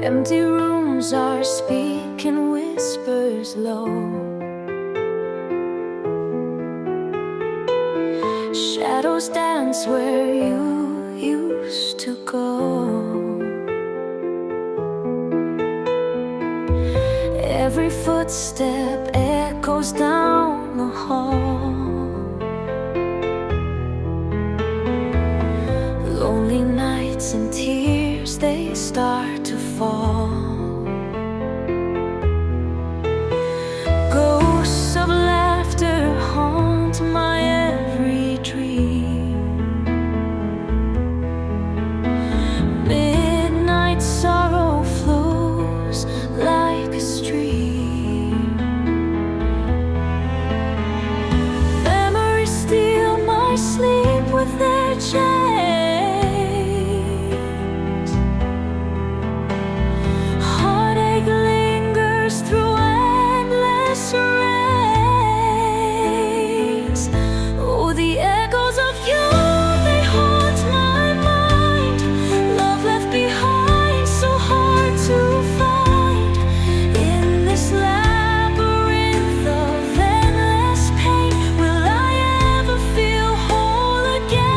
Empty rooms are speaking whispers low. Shadows dance where you used to go. Every footstep echoes down the hall. Lonely nights and tears, they start to fall. Ghosts of laughter haunt my every dream. Midnight sorrow flows like a stream. Memories steal my sleep with their chains. Heartache lingers through endless rains. Oh, the echoes of you, they haunt my mind. Love left behind, so hard to find. In this labyrinth of endless pain, will I ever feel whole again?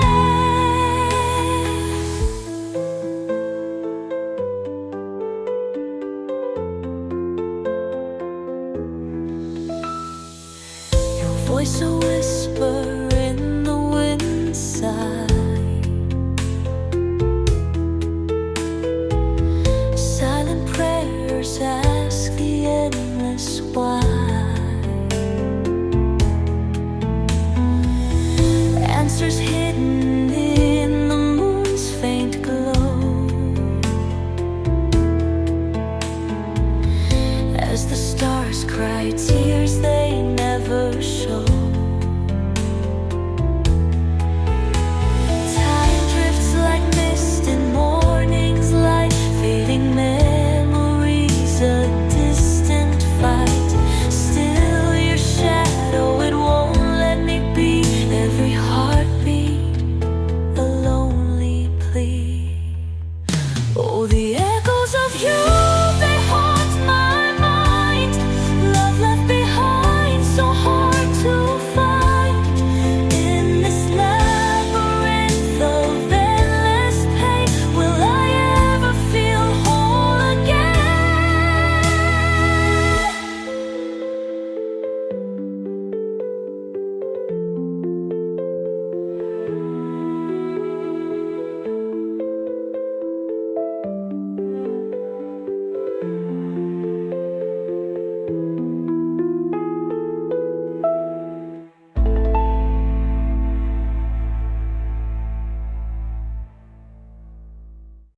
Your voice a whisper in the wind side.